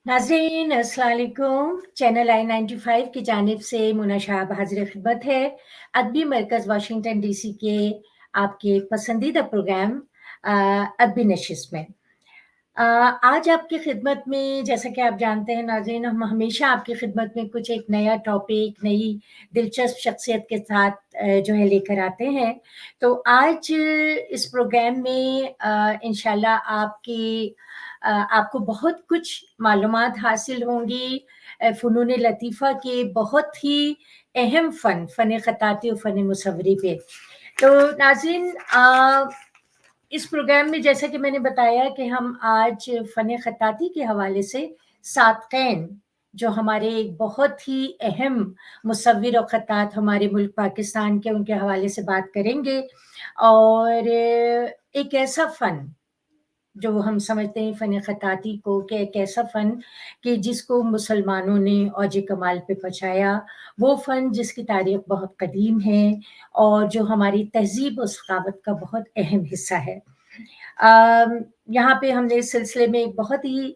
नाज़रीन अस्सलाम वालेकुम। चैनल I95 की जानिब से मुना शाहब हाज़िर खिदमत है। अदबी मरकज़ वाशिंगटन डीसी के आपके पसंदीदा प्रोग्राम अदबी नशिस्त में आज आपकी खिदमत में, जैसा कि आप जानते हैं नाज़रीन, हम हमेशा आपकी खिदमत में कुछ एक नया टॉपिक, नई दिलचस्प शख्सियत के साथ जो है लेकर आते हैं। तो आज इस प्रोग्राम में इंशाल्लाह आपको बहुत कुछ मालूमात हासिल होंगी फ़नून लतीफ़ा के बहुत ही अहम फ़न ख़ताती और फ़न मुसव्वरी पे। तो नाज़रीन, इस प्रोग्राम में जैसा कि मैंने बताया कि हम आज फ़न ख़ताती के हवाले से सातक़ैन, जो हमारे एक बहुत ही अहम मुसव्विर और ख़त्तात हमारे मुल्क पाकिस्तान के, उनके हवाले से बात करेंगे। और एक ऐसा फ़न जो हम समझते हैं फ़न ख़ताती को कि एक ऐसा फ़न कि जिसको मुसलमानों ने औज कमाल पे पहुँचाया, वो फ़न जिसकी तारीख़ बहुत क़दीम है और जो हमारी तहज़ीब और सख़ावत का बहुत अहम हिस्सा है। यहाँ पे हमने इस सिलसिले में एक बहुत ही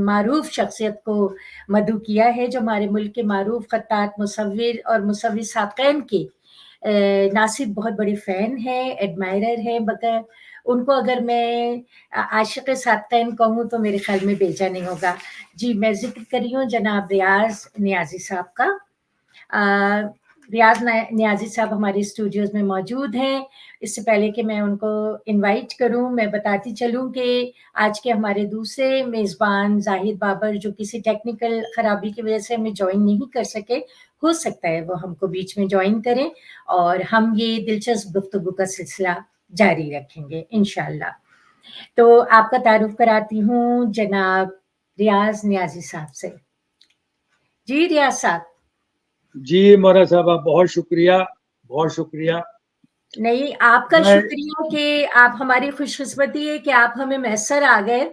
मारूफ़ शख्सियत को मदऊ किया है, जो हमारे मुल्क के मारूफ़ ख़त्तात, मुसव्विर और मुसव्विर साक़ैन के ना सिर्फ़ बहुत बड़े फ़ैन हैं, एडमायरर हैं, मगर उनको अगर मैं आशिक़ सातक़ैन कहूँ तो मेरे ख़्याल में बेजा नहीं होगा। जी, मैं ज़िक्र कर रही हूँ जनाब रियाज़ नियाज़ी साहब का। रियाज़ नियाज़ी साहब हमारे स्टूडियोज़ में मौजूद हैं। इससे पहले कि मैं उनको इनवाइट करूँ, मैं बताती चलूँ कि आज के हमारे दूसरे मेज़बान ज़ाहिद बाबर, जो किसी टेक्निकल ख़राबी की वजह से हमें जॉइन नहीं कर सके, हो सकता है वो हमको बीच में जॉइन करें और हम ये दिलचस्प गुफ्तगू का सिलसिला जारी रखेंगे इंशाअल्लाह। तो आपका तारुफ़ कराती हूँ जनाब रियाज़ नियाज़ी साहब से। जी, रियाज़ साहब। जी, मोना साहबा, बहुत शुक्रिया, बहुत शुक्रिया। नहीं, आपका मैं शुक्रिया कि आप, हमारी खुशकिस्मती है कि आप हमें मैसर आ गए,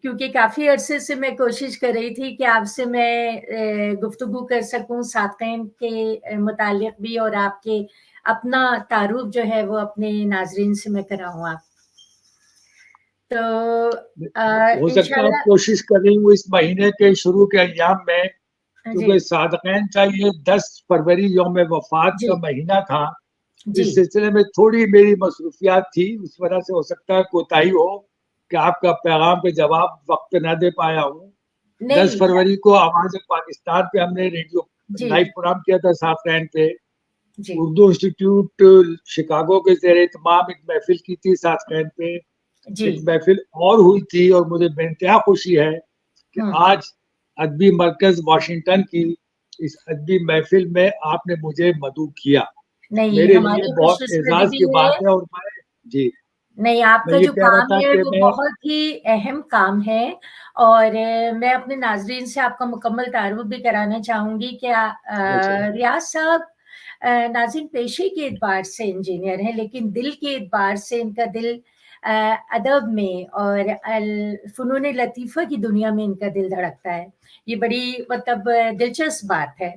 क्योंकि काफ़ी अरसे से मैं कोशिश कर रही थी कि आपसे मैं गुफ्तगू कर सकूँ सातक़ैन के मुतालिक भी, और आपके अपना तारुफ़ जो है वो अपने नाज़रीन से मैं कराऊँ आप। तो हो सकता है आप इंशाल्लाह। कोशिश कर रही हूँ इस महीने के शुरू के अय्याम में, जी, क्योंकि सादक़ैन का ये 10 फरवरी यौम वफ़ात जी, का महीना था। जी। इस सिलसिले में थोड़ी मेरी मसरूफ़ियात थी, उस वजह से हो सकता है कोताही हो कि आपका पैगाम पे जवाब वक़्त पे ना दे पाया हूँ। 10 नहीं, फरवरी को आवाज़ पाकिस्तान पे हमने रेडियो जी, लाइव प्रोग्राम किया था सातक़ैन पे। जी। उर्दू इंस्टीट्यूट शिकागो के ज़ेर-ए-इत्माम एक महफ़िल की थी सातक़ैन पे। जी। एक महफ़िल और हुई थी और मुझे बेइंतहा खुशी है कि हुँ। आज अदबी मरकज़ वाशिंगटन की इस अदबी महफ़िल में आपने मुझे मदऊ किया। नहीं, मेरे लिए हमारी बहुत खुशकिस्मती एज़ाज़ भी की है। बात है और मैं जी, नहीं, मैं आपका ये जो कह रहा काम था है कि वो मैं बहुत ही अहम काम है। और मैं अपने नाज़रीन से आपका मुकम्मल तारुफ़ भी कराना चाहूँगी कि अच्छा, रियाज़ साहब नाज़रीन पेशे के एतबार से इंजीनियर हैं, लेकिन दिल के एतबार से इनका दिल अ, अदब में और फ़नून लतीफ़ा की दुनिया में इनका दिल धड़कता है। ये बड़ी मतलब दिलचस्प बात है।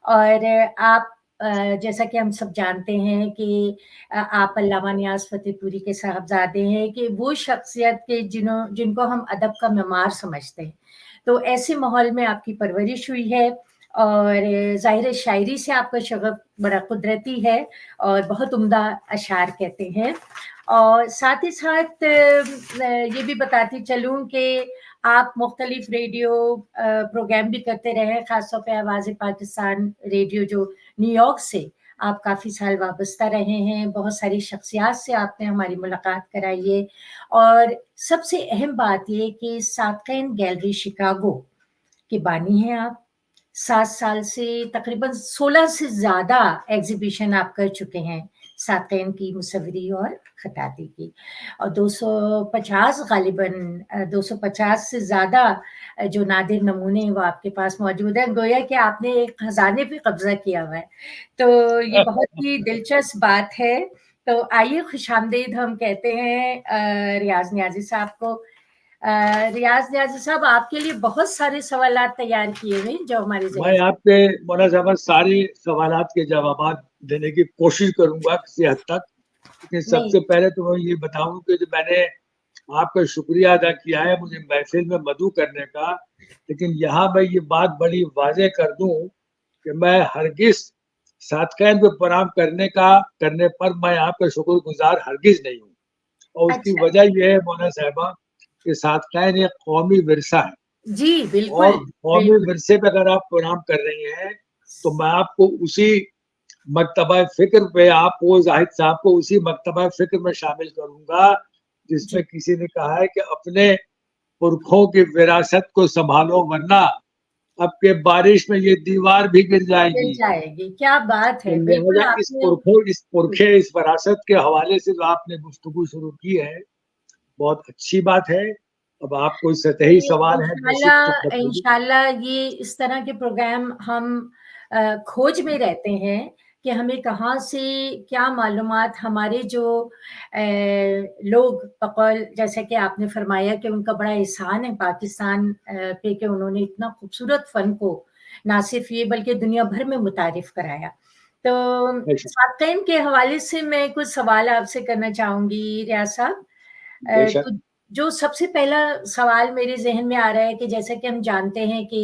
और आप जैसा कि हम सब जानते हैं कि आप अल्लामा नियाज़ फ़तेहपुरी के साहबज़ादे हैं, कि वो शख्सियत के जिनको हम अदब का मेमार समझते हैं। तो ऐसे माहौल में आपकी परवरिश हुई है और ज़ाहिर है शायरी से आपका शग़फ़ बड़ा कुदरती है और बहुत उम्दा अशार कहते हैं। और साथ ही साथ ये भी बताती चलूँ कि आप मुख्तलिफ़ रेडियो प्रोग्राम भी करते रहे हैं, ख़ास तौर पे आवाज़ पाकिस्तान रेडियो जो न्यूयॉर्क से आप काफ़ी साल वाबस्ता रहे हैं, बहुत सारी शख्सियात से आपने हमारी मुलाकात कराई है। और सबसे अहम बात ये कि सातक़ैन गैलरी शिकागो के बानी हैं आप। 7 साल से तकरीबन 16 से ज़्यादा एग्ज़िबिशन आप कर चुके हैं, सातक़ैन की मुसव्वरी और ख़त्ताती की। और 250 ग़ालिबन 250 से ज़्यादा जो नादिर नमूने हैं वो आपके पास मौजूद हैं। गोया कि आपने एक ख़ज़ाने पे कब्ज़ा किया हुआ है। तो ये बहुत ही दिलचस्प बात है। तो आइए खुशामदीद हम कहते हैं रियाज़ नियाज़ी साहब को। रियाज़ नियाज़ी साहब, आपके लिए बहुत सारे सवालात तैयार किए हुए हैं जो हमारे ज़हन मैं से। आपके मौना साहबा सारे सवालात के जवाबात देने की कोशिश करूँगा किसी हद तक। लेकिन नहीं, सबसे पहले तो मैं ये बताऊँ कि जो मैंने आपका शुक्रिया अदा किया है मुझे महफिल में मदऊ करने का, लेकिन यहाँ मैं ये बात बड़ी वाज़ेह कर दूँ कि मैं हरगिज़ सादक़ैन पे प्रोग्राम करने पर मैं आपका शुक्रगुज़ार हरगिज़ नहीं हूँ। और उसकी अच्छा। वजह ये है मौलाना साहिबा कि सादक़ैन एक कौमी विरसा है, जी, बिल्कुल, और कौमी बिल्कुल। विरसे पे अगर आप प्रोग्राम कर रही हैं, तो मैं आपको उसी मकतबा फ़िक्र पे आपको ज़ाहिद साहब को उसी मकतबा फ़िक्र में शामिल करूँगा, जिसमें जी, किसी ने कहा है कि अपने पुरखों की विरासत को सँभालो वरना अब के बारिश में ये दीवार भी गिर मिल जाएगी। जाएगी, क्या बात तो है! बिल्कुल लिहाज़ा आपने इस पुरखे, इस विरासत के हवाले से जो आपने गुफ्तगू शुरू की है, बहुत अच्छी बात है। अब आप कोई सतही ये सवाल है, बेसिक तो इंशाल्लाह बताइए। इंशाल्लाह ये इस तरह के प्रोग्राम हम खोज में रहते हैं कि हमें कहाँ से क्या मालूमात हमारे जो लोग बकौल जैसे कि आपने फरमाया कि उनका बड़ा एहसान है पाकिस्तान पे कि उन्होंने इतना खूबसूरत फ़न को ना सिर्फ़ ये बल्कि दुनिया भर में मुतारिफ़ कराया। तो बेशक, साक़ीन के हवाले से मैं कुछ सवाल आपसे करना चाहूँगी रियाज़ साहब। बेशक। तो जो सबसे पहला सवाल मेरे ज़हन में आ रहा है कि जैसा कि हम जानते हैं कि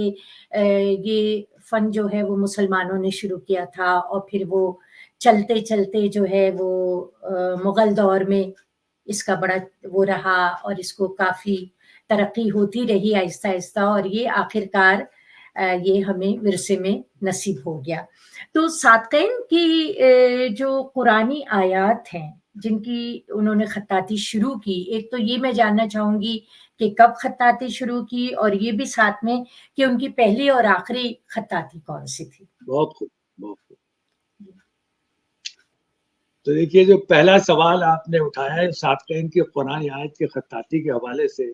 ये फ़न जो है वो मुसलमानों ने शुरू किया था और फिर वो चलते-चलते जो है वो मुग़ल दौर में इसका बड़ा वो रहा और इसको काफ़ी तरक्की होती रही आहिस्ता-आहिस्ता और ये आखिरकार ये हमें विरसे में नसीब हो गया। तो सातक़ैन की जो कुरानी आयात हैं, जिनकी उन्होंने खत्ताती शुरू की, एक तो ये मैं जानना चाहूँगी कि कब खत्ताती शुरू की और ये भी साथ में कि उनकी पहली और आखिरी खत्ताती कौन-सी थी? बहुत खूब, बहुत खूब। तो देखिए, जो पहला सवाल आपने उठाया है सातक़ैन की कुरानी आयत की खत्ताती के हवाले से,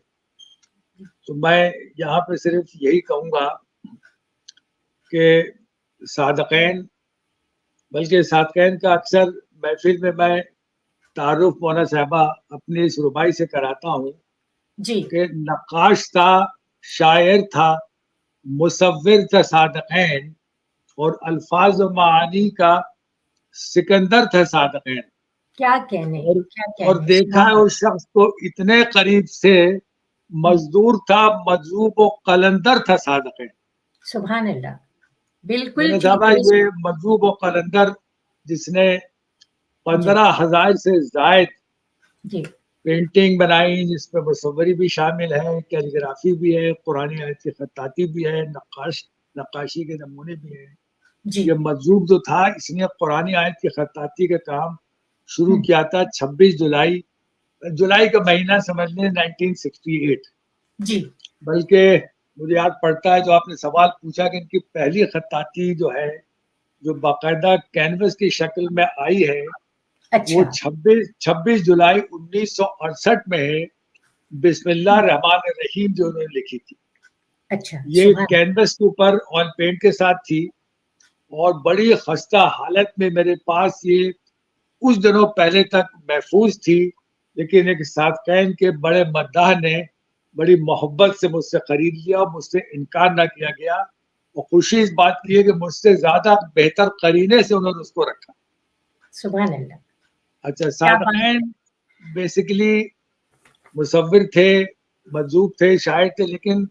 तो मैं यहाँ पे सिर्फ़ यही कहूँगा कि सादक़ैन, बल्कि सादक़ैन का अक्सर महफ़िल में मैं तारुफ़ मौलाना साहिबा अपनी इस रुबाई से कराता हूँ जी, कि नक्काश था, शायर था, मुसव्विर था सादक़ैन, और अल्फ़ाज़ व मानी का सिकंदर था सादक़ैन। क्या कहने और क्या और कहने! देखा सुभान है उस शख्स को इतने करीब से, हुँ, मज़दूर था, मजरूब व कलंदर था सादक़ैन। सुभान अल्लाह! बिल्कुल मौलाना ठीक साहबा, है। ये मजरूब व कलंदर जिसने जी, 15,000 से ज़ायद जी, पेंटिंग बनाई, जिसमें मुसव्वरी भी शामिल है, कैलीग्राफी भी है, कुरानी आयत की खत्ताती भी है, नक्काशी के नमूने भी हैं। जी। ये मजरूब जो था, इसने कुरानी आयत की खत्ताती का काम शुरू हुँ, किया था 26 जुलाई, जुलाई का महीना समझ लें 1968। जी, बल्कि मुझे याद पड़ता है जो आपने सवाल पूछा कि इनकी पहली खत्ताती जो है, जो बाकायदा कैनवस की शक्ल में आई है, वो अच्छा, 26 जुलाई 1968 में है। बिस्मिल्लाह हुँ, रहमान रहीम जो उन्होंने लिखी थी। अच्छा, ये सुभान कैनवस के ऊपर ऑयल पेंट के साथ थी, और बड़ी खस्ता हालत में मेरे पास ये कुछ दिनों पहले तक महफूज थी, लेकिन एक सादक़ैन के बड़े मद्दाह ने बड़ी मोहब्बत से मुझसे खरीद लिया और मुझसे इनकार ना किया गया, और खुशी इस बात की है कि मुझसे ज़्यादा बेहतर करीने से उन्होंने उसको रखा। सुभान अल्लाह! अच्छा, क्या बात सादक़ैन है! बेसिकली मुसव्विर थे, मजूब थे, शायर थे, लेकिन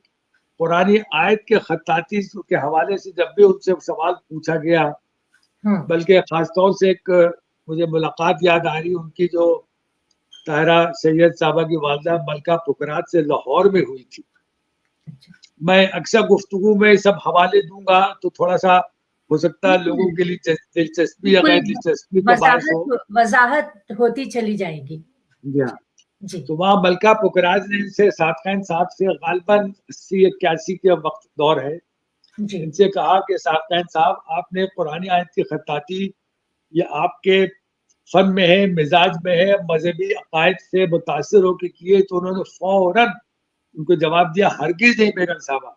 पुरानी आयत के खत्ताती के हवाले से जब भी उनसे सवाल पूछा गया, हुँ, बल्कि ख़ास तौर से एक मुझे मुलाकात याद आ रही उनकी, जो ताहिरा सैयद साहबा की वालिदा मलका पुकरात से लाहौर में हुई थी। अच्छा। मैं अक्सर गुफ्तगू में सब हवाले दूँगा, तो थोड़ा-सा हो सकता है लोगों बिल्कुल, के लिए दिलचस्पी या बिल्कुल गैर दिलचस्पी का बायस हो। वज़ाहत वज़ाहत होती चली जाएगी। जी हाँ। जी, तो वहाँ मलका पुकरात ने इनसे सादक़ैन साहब से ग़ालिबन 80-81 के वक़्त दौर है, जी, इनसे कहा कि सादक़ैन साहब, आपने कुरानी आयत की खत्ताती, ये आपके फ़न में है, मिज़ाज में है, मज़हबी अक़ायद से मुतासिर होके किए। तो उन्होंने फ़ौरन उनको जवाब दिया, हरगिज़ नहीं बेगम साहबा,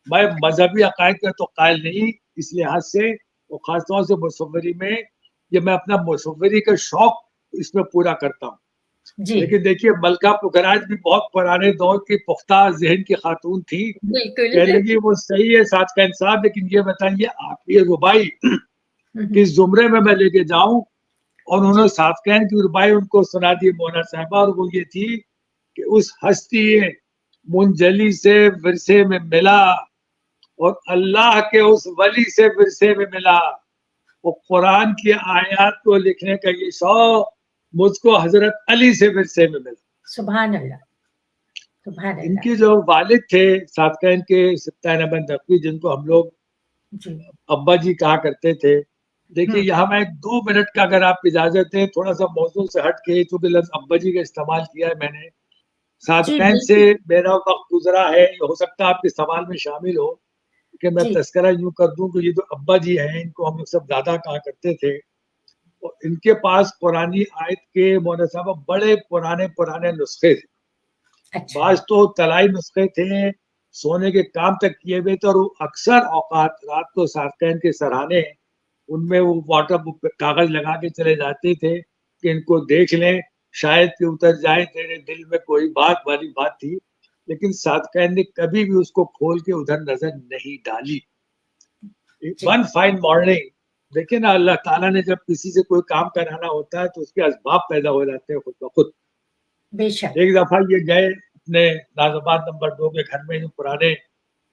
मैं मज़हबी अक़ायद का तो कायल नहीं, इस लिहाज से और ख़ास तौर से मुसव्वरी में, ये मैं अपना मुसव्वरी का शौक इसमें पूरा करता हूँ। जी, लेकिन देखिए, मलका पुखराज भी बहुत पुराने दौर की पुख्ता ज़हन की खातून थी। कहने बिल्कुल। लगी, वो सही है सादक़ैन साहब, लेकिन ये बताइए आप ये रुबाई हुँ, हुँ, किस ज़ुमरे में मैं लेके जाऊँ? और जी, उन्होंने सादक़ैन की रुबाई उनको सुना दी मौलाना साहिबा, और वो ये थी कि उस हस्ती मुंजली से विरसे में मिला और अल्लाह के उस वली से विरसे में मिला। वो कुरान की आयत को लिखने का ये शौक मुझको हजरत अली से विरसे में मिला। सुभान अल्लाह, सुभान अल्लाह। इनके जो वालिद थे सादकैन के सिब्तान अहमद नकवी, जिनको हम लोग जी। अब्बा जी कहा करते थे। देखिए हम्म, यहाँ मैं 2 मिनट का अगर आप इजाजत दें, थोड़ा सा मौजूद से हट के, चूंकि लफ्ज अब्बा जी का इस्तेमाल किया है मैंने, जी सादकैन से बिल्कुल। मेरा वक्त गुजरा है, ये हो सकता है आपके सवाल में शामिल हो कि मैं जी तस्करा यूं कर दूं कि ये जो अब्बा जी हैं इनको हम लोग सब दादा कहा करते थे, और इनके पास पुरानी आयत के मौलाना साहब बड़े पुराने पुराने नुस्खे थे। अच्छा। बाज तो तलाई नुस्खे थे, सोने के काम तक किए हुए थे, और वो अक्सर औकात रात को सादकैन के सराहने उनमें वो वाटर कागज लगा के चले जाते थे कि इनको देख लें, शायद कि उतर जाए तेरे दिल में कोई बात वाली बात थी। लेकिन सादकैन ने कभी भी उसको खोल के उधर नजर नहीं डाली। जी वन फाइन मॉर्निंग, देखिए ना, अल्लाह ताला ने जब किसी से कोई काम कराना होता है तो उसके असबाब पैदा हो जाते हैं खुद ब खुद। बेशक। एक दफा ये गए अपने नाजाबाद नंबर 2 के घर में, जो पुराने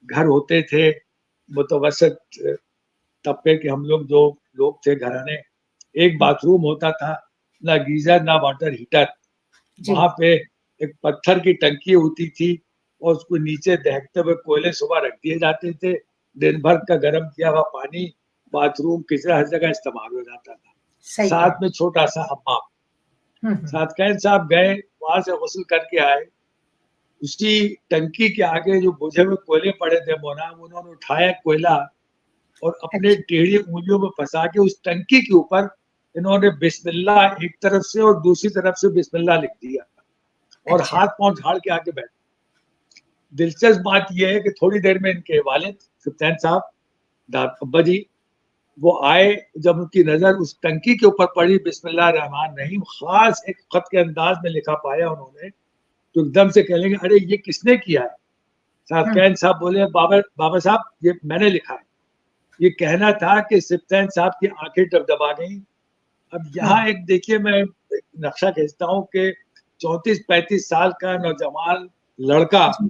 घर होते थे मुतवसत तबके के, हम लोग जो लोग थे घराने, एक हम्म, बाथरूम होता था, ना गीजर ना वाटर हीटर। जी वहां पे एक पत्थर की टंकी होती थी और उसको नीचे दहकते हुए कोयले सुबह रख दिए जाते थे। दिन भर का गर्म किया हुआ पानी बाथरूम किचन हर जगह इस्तेमाल हो जाता था। सही कह। साथ में छोटा सा हम्माम। हम्म। सादकैन साहब गए, वहां से गुस्ल करके आए, उसी टंकी के आगे जो बुझे हुए कोयले पड़े थे मोना, उन्होंने उठाया कोयला और अपने अच्छा। टेढ़ी उंगलियों में फंसा के उस टंकी के ऊपर इन्होंने बिस्मिल्लाह एक तरफ से और दूसरी तरफ से बिस्मिल्लाह लिख दिया और अच्छा। हाथ पांव झाड़ के आगे बैठ। दिलचस्प बात यह है कि थोड़ी देर में इनके वालिद सुल्तान साहब अब्बा जी वो आए। जब उनकी नजर उस टंकी के ऊपर पड़ी, बिस्मिल्लाह रहमान रहीम खास एक खत के अंदाज में लिखा पाया उन्होंने, तो एकदम से कह लेंगे अरे ये किसने किया है। हम्म। सादकैन साहब बोले बाबा बाबा साहब ये मैंने लिखा है। ये कहना था कि सिप्तान साहब की आंखें डबडबा गई। अब हम्म। यहाँ एक देखिए, मैं एक नक्शा खींचता हूँ कि 34-35 साल का नौजवान लड़का जी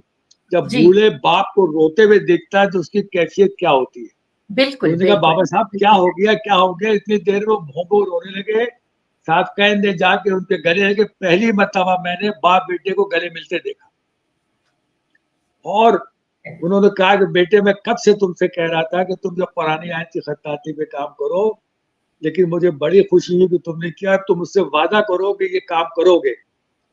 जब जी बूढ़े बाप को रोते हुए देखता है तो उसकी कैफियत क्या होती है। तो बिल्कुल उन्होंने कहा बिल्कुल बाबा साहब क्या बिल्कुल। हो गया, क्या हो गया। इतनी देर में भों भों रोने लगे। सादकैन ने जाके उनके गले लगे, पहली मर्तबा मैंने बाप बेटे को गले मिलते देखा। और उन्होंने कहा कि बेटे मैं कब से तुमसे कह रहा था कि तुम जब पुरानी आयत की खत्ताती पे काम करो, लेकिन मुझे बड़ी खुशी हुई कि तुमने किया। तुम मुझसे वादा करो कि ये काम करोगे।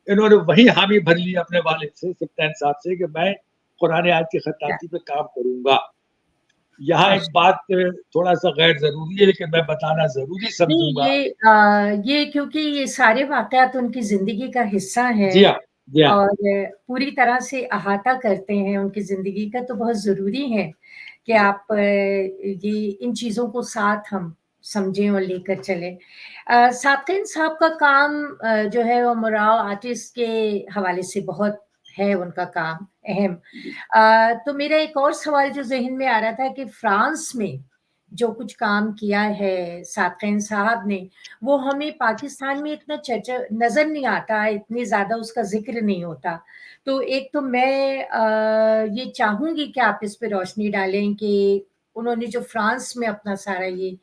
इन्होंने वही हामी भर ली अपने वालिद से, सुल्तान साहब से, कि मैं कुरान आयत की खत्ताती पे काम करूंगा। यहाँ एक माशा। बात थोड़ा सा गैर जरूरी है लेकिन मैं बताना जरूरी नहीं समझूंगा। ये क्योंकि ये सारे वाक़यात उनकी ज़िंदगी का हिस्सा हैं जी हाँ, जी हाँ। और पूरी तरह से अहाता करते हैं उनकी ज़िंदगी का, तो बहुत ज़रूरी है कि आप ये इन चीज़ों को साथ हम समझें और लेकर चलें। साक़िन साहब का काम जो है वो मुराव आर्टिस्ट के हवाले से बहुत है उनका काम अहम। तो मेरा एक और सवाल जो ज़हन में आ रहा था कि फ्रांस में जो कुछ काम किया है साक़िन साहब ने, वो हमें पाकिस्तान में इतना चर्चा नज़र नहीं आता, इतनी ज़्यादा उसका ज़िक्र नहीं होता। तो एक तो मैं ये चाहूँगी कि आप इस पे रोशनी डालें कि उन्होंने जो फ्रांस में अपना सारा ये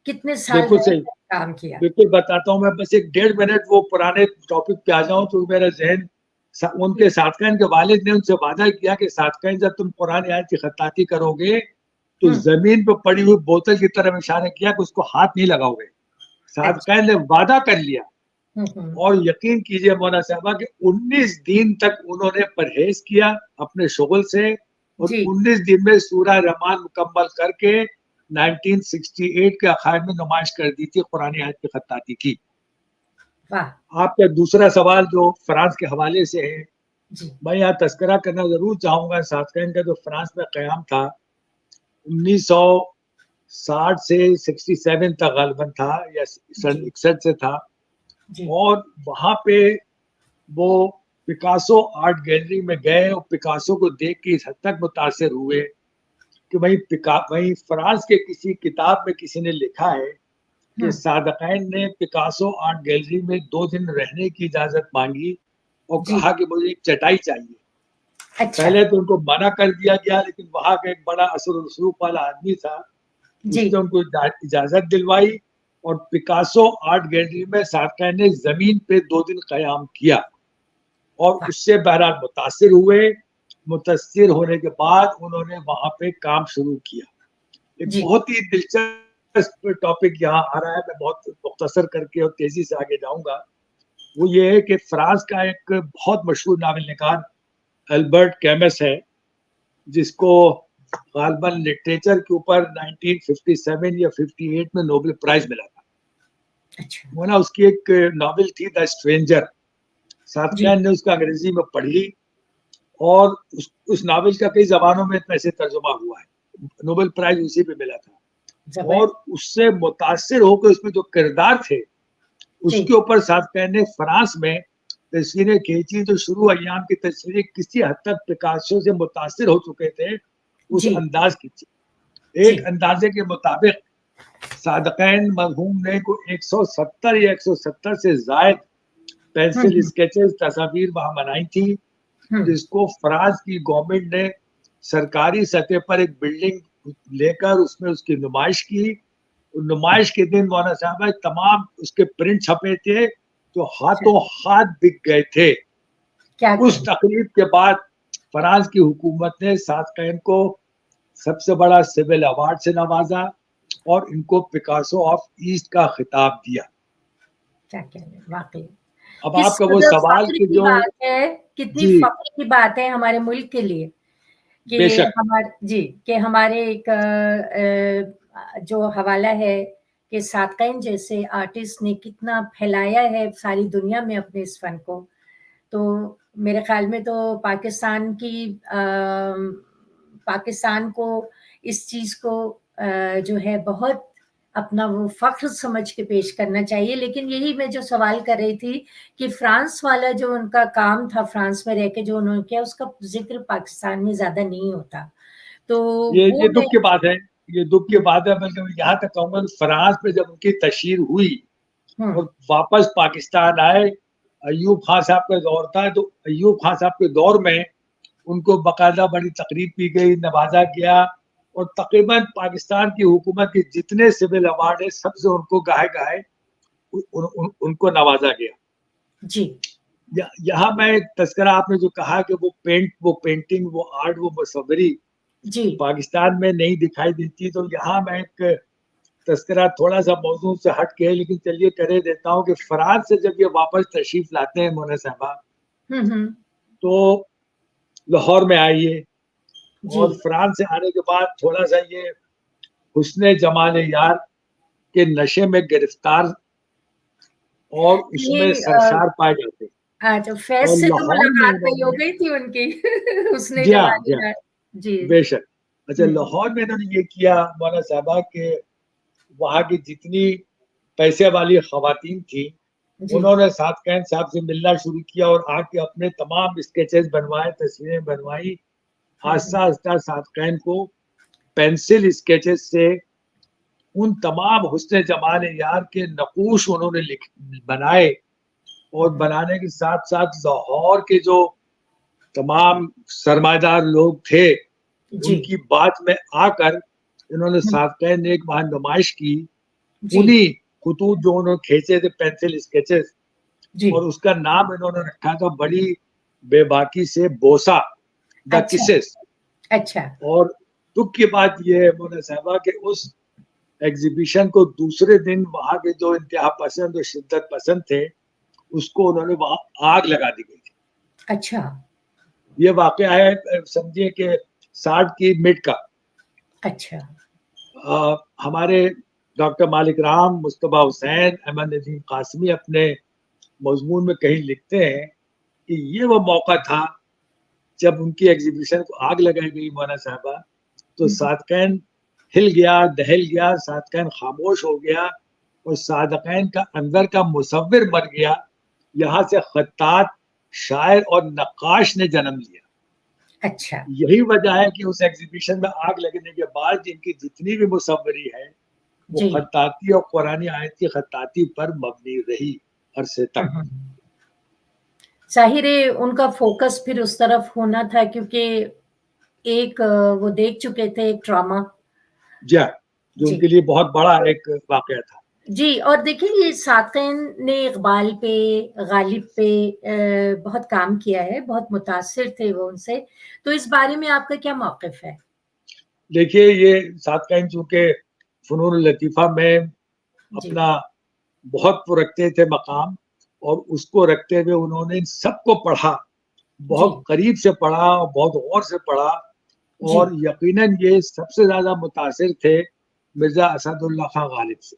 कितने साल बिल्कुल सही, रहकर काम किया? बिल्कुल बताता हूँ। मैं बस एक 1.5 मिनट वो पुराने टॉपिक पे आ जाऊं तो मेरा जहन, जी। उनके सादकैन के वालिद ने उनसे वादा किया कि सादकैन जब तुम कुरान आयत की खत्ताती करोगे तो हुँ, जमीन पर पड़ी हुई बोतल की तरफ इशारा किया कि उसको हाथ नहीं लगाओगे। अच्छा। सादकैन ने वादा कर लिया। हुँ, हुँ। और यकीन कीजिए मौलाना साहबा कि 19 दिन तक उन्होंने परहेज किया अपने शुगल से, और जी, 19 दिन में सूरह रहमान मुकम्मल करके 1968 के अखाड़ में नुमाइश कर दी थी कुरानी आयत की खत्ताती की। वाह! आपका दूसरा सवाल जो फ्रांस के हवाले से है, जी, मैं यहाँ तस्करा करना जरूर चाहूंगा। सादकैन का जो फ्रांस में क्याम था 1960 से 67 तक गालिबन था, या सन जी, 61 से था। जी, और वहां पे वो पिकासो आर्ट गैलरी में गए और पिकासो को देख के इस हद तक मुतासिर हुए कि वहीं फ्रांस के किसी किताब में किसी ने लिखा है कि हुँ, सादकैन ने पिकासो आर्ट गैलरी में 2 दिन रहने की इजाजत मांगी और जी। कहा कि मुझे एक चटाई चाहिए। अच्छा। पहले तो उनको मना कर दिया गया, लेकिन वहाँ का एक बड़ा असर रसूख वाला आदमी था, जी। उसने उनको इजाज़त दिलवाई और पिकासो आर्ट गैलरी में सादकाइन ने ज़मीन पे 2 दिन क़याम किया और वाह! उससे बहरहाल मुतासिर हुए। मुतासिर होने के बाद उन्होंने वहाँ पे काम शुरू किया। एक जी। बहुत ही दिलचस्प टॉपिक यहाँ आ रहा है, मैं बहुत मुख्तसर करके और तेज़ी से आगे जाऊँगा। वो ये है कि फ्रांस का एक बहुत मशहूर नावल निगार अल्बर्ट कैमस है, जिसको गालिबन लिटरेचर के ऊपर 1957 या 58 में नोबेल प्राइज़ मिला था। अच्छा। वो ना उसकी एक नॉवेल थी द स्ट्रेंजर, जी। सादकाइन ने उसको अंग्रेज़ी में पढ़ी और उस नॉवेल का कई ज़बानों में वैसे तर्जुमा हुआ है। नोबेल प्राइज़ उसी पे मिला था ज़बर और उससे मुतासिर होकर उसमें जो किरदार थे, जी। उसके ऊपर सादकाइन ने फ्रांस में तस्वीरें खींची, जो शुरू अय्याम की तस्वीरें किसी हद तक पिकासो से मुतासिर हो चुके थे, उस जी। अंदाज़ की थी। एक जी। अंदाज़े के मुताबिक सादकाइन मरहूम ने को 170 या 170 से ज़ायद हुँ, पेंसिल हुँ। स्केचेस, तस्वीर वहाँ बनाई थी, हुँ। जिसको फ्रांस की गवर्नमेंट ने सरकारी सतह पर एक बिल्डिंग लेकर उसमें उसकी नुमाइश की। नुमाइश के दिन मौलाना साहब तमाम उसके प्रिंट छपे थे, जो अच्छा। हाथों हाथ बिक गए थे। क्या उस कहें? तकरीब के बाद फ्रांस की हुकूमत ने सादकाइन को सबसे बड़ा सिविल अवार्ड से नवाजा और इनको पिकासो ऑफ ईस्ट का खिताब दिया। क्या कहने, वाक़ई। अब किस आपका वो कदर सवाल फ़ख्र कि की जो बात है, कितनी जी, फ़ख्र की बात है हमारे मुल्क के लिए कि बेशक। जी, कि हमारे एक जो हवाला है कि सादक़ीन जैसे आर्टिस्ट ने कितना फैलाया है सारी दुनिया में अपने इस फ़न को। तो मेरे ख़्याल में तो पाकिस्तान को इस चीज़ को जो है बहुत अपना वो फ़ख्र समझ के पेश करना चाहिए। लेकिन यही मैं जो सवाल कर रही थी कि फ्रांस वाला जो उनका काम था, फ्रांस में रह के जो उन्होंने किया, उसका ज़िक्र पाकिस्तान में ज़्यादा नहीं होता। तो वो ये मैं दुःख की बात है, ये दुःख की बात है, बल्कि मैं यहाँ तक कहूँगा कि फ्रांस में जब उनकी तशहीर हुई हुँ, और वापस पाकिस्तान आए, अय्यूब खान साहब का दौर था, तो अय्यूब खान साहब के दौर में उनको बाकायदा बड़ी तकरीब की गई, नवाज़ा गया और तकरीबन पाकिस्तान की हुकूमत के जितने सिविल अवार्ड हैं, सबसे उनको गाहे-गाहे उ उन उन उनको नवाज़ा गया। जी, यहाँ मैं एक तज़किरा आपने जो कहा कि वो पेंटिंग, वो आर्ट, वो मुसव्वरी जी। पाकिस्तान में नहीं दिखाई देती, तो यहाँ मैं एक तज़किरा थोड़ा-सा मौज़ू से हट के, लेकिन चलिए कर ही देता हूँ कि फ्रांस से जब ये वापस तशरीफ़ लाते हैं मोना साहबा, हुँ, हुँ। तो लाहौर में आए ये जी। और फ्रांस से आने के बाद थोड़ा-सा ये हुस्न जमाल यार के नशे में गिरफ्तार और ये उसमें सरशार पाए जाते हैं अच्छा, फैज़ और से तो लाहौर में मुलाकात नहीं हो इन्होंने गई थी उनकी उसने जी हाँ, जी हाँ, जवानी जी। बेशक। अच्छा, हुँ, लाहौर में इन्होंने ये किया मौलाना साहबा कि वहाँ की जितनी पैसे वाली ख़वातीन थी, जी। उन्होंने सादक़ीन साहब से मिलना शुरू किया और आके अपने तमाम स्केचेस बनवाए, तस्वीरें बनवाई। हुँ, हुँ। आहिस्ता-आहिस्ता सादक़ीन को पेंसिल स्केचेस से उन तमाम हुस्न जमाल यार के नक़ूश उन्होंने बनाए हुँ, और हुँ। बनाने के साथ-साथ लाहौर के जो तमाम सरमाएदार लोग थे, जी। उनकी बात में आकर इन्होंने हुँ, सादक़ीन ने एक वहाँ नुमाइश की। जी, उन्हीं ख़ुतूत जो उन्होंने खींचे थे पेंसिल स्केचेस जी। और उसका नाम इन्होंने रखा था बड़ी बेबाकी से बोसा, द अच्छा, किसेस। अच्छा, और दुःख की बात ये है मोना साहबा कि उस एग्ज़िबिशन को दूसरे दिन वहाँ के जो इंतहा पसंद और शिद्दत पसंद थे, उसको उन्होंने वहाँ आग लगा दी गई थी। अच्छा, ये वाक़या है समझिए कि 60 की मिड का। अच्छा। हमारे डॉक्टर मालिक राम, मुस्तफ़ा हुसैन, अहमद नदीम कासमी अपने मज़मून में कहीं लिखते हैं कि ये वो मौका था जब उनकी एग्ज़िबिशन को आग लगाई गई मौलाना साहबा, तो हुँ, हुँ। सादक़ीन हिल गया, दहल गया, सादक़ीन ख़ामोश हो गया और सादक़ीन का अंदर का मुसव्विर मर गया। यहाँ से ख़त्तात, शायर और नक्काश ने जन्म लिया। अच्छा, यही वजह है कि उस एग्ज़िबिशन में आग लगने के बाद जिनकी जितनी भी मुसव्वरी है, वो जी। ख़त्ताती और कुरानी आयत की ख़त्ताती पर मबनी रही अरसे हुँ, तक। हुँ। ज़ाहिर है उनका फ़ोकस फिर उस तरफ होना था क्योंकि एक वो देख चुके थे एक ट्रॉमा। जी हाँ, जो जी। उनके लिए बहुत बड़ा एक वाक़या था। जी, और देखिए ये साक़िन ने इक़बाल पे, गालिब पे बहुत काम किया है, बहुत मुतासिर थे वो उनसे। तो इस बारे में आपका क्या मौक़िफ़ है? देखिए, ये सातकैन चूँकि फ़नून लतीफ़ा में जी, अपना बहुत वो रखते थे मक़ाम, और उसको रखते हुए उन्होंने इन सबको पढ़ा, जी, बहुत करीब से पढ़ा और बहुत गौर से पढ़ा, जी, और यकीनन ये सबसे ज़्यादा मुतासिर थे मिर्ज़ा असदुल्लाह खां गालिब से।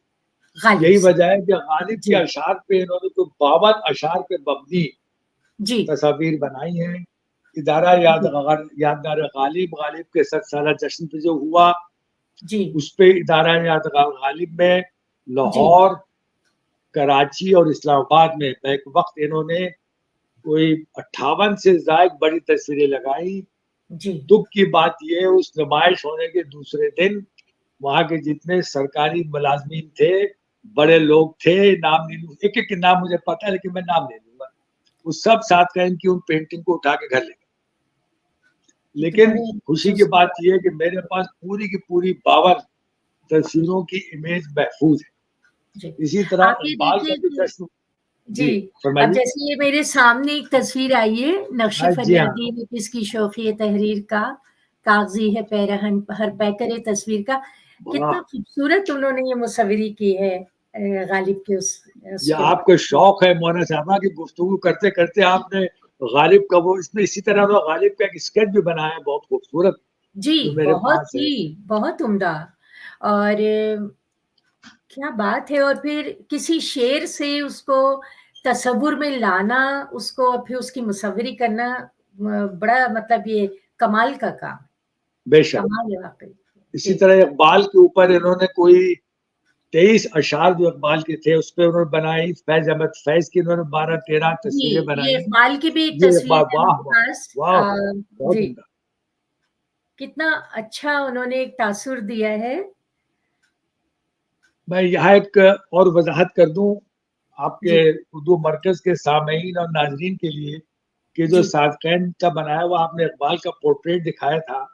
गालिब यही से। वजह है कि गालिब के जी, अशार पे इन्होंने तो 52 अशार पे मबनी जी, तस्वीर बनाई हैं। इदारा जी, यादगार गालिब, गालिब के 100 साला जश्न पे जो हुआ, जी, उस पे इदारा यादगार गालिब में जी, लाहौर, कराची और इस्लामाबाद में बैक वक़्त इन्होंने कोई 58 से ज़ायद बड़ी तस्वीरें लगाई। जी। दुःख की बात ये है, उस नुमाइश होने के दूसरे दिन वहाँ के जितने सरकारी मुलाज़मीन थे, बड़े लोग थे, नाम नहीं लूँ, एक-एक के नाम मुझे पता है लेकिन मैं नाम नहीं लूँगा। वो सब साथ का इनकी उन पेंटिंग को उठा के घर ले गए। ये तो लेकिन बड़े खुशी अफ़सोस की की बात बात ये है कि मेरे पास पूरी की पूरी 52 तस्वीरों की इमेज महफ़ूज़ जी। है। इसी तरह आप ये इकबाल का देखिए जो कि जश्न। जी, जी, अब फरमाइए। जैसे ये मेरे सामने एक तस्वीर आई है, नक्श हाँ, जी हाँ। फरियादी में किसकी शौक़ी तहरीर का, कागज़ी है पैरहन हर पैकरे तस्वीर का। वाह! कितना खूबसूरत उन्होंने ये मुसव्वरी की है गालिब के ये उसके आपको ऊपर। शौक है मौलाना साहबा की गुफ्तगू करते-करते आपने गालिब का वो, इसमें इसी तरह वो गालिब का एक स्केच भी बनाया है बहुत खूबसूरत, जी, जो मेरे बहुत पास है। ही, बहुत उम्दा। और क्या बात है, और फिर किसी शेर से उसको तसव्वुर में लाना, उसको और फिर उसकी मुसव्वरी करना बड़ा मतलब ये कमाल का काम है, बेशक। कमाल है वाक़ई। इसी जी, तरह इकबाल के ऊपर इन्होंने कोई 23 अशआर जो इकबाल के थे, उसपे उन्होंने बनाई। फैज़ अहमद फैज़ की इन्होंने 12-13 जी, तस्वीरें ये बनाई। इक़बाल की भी एक ये तस्वीर इकबाल, है वाह, मेरे वाह! पास। वाह, वाह! बहुत जी, उम्दा। कितना अच्छा उन्होंने एक तासुर दिया है। मैं यहाँ एक और वज़ाहत कर दूँ आपके जी, उर्दू मरकज़ के सामईन और नाज़रीन के लिए, कि जो जी, सादक़ैन का बनाया हुआ आपने इकबाल का पोर्ट्रेट दिखाया था,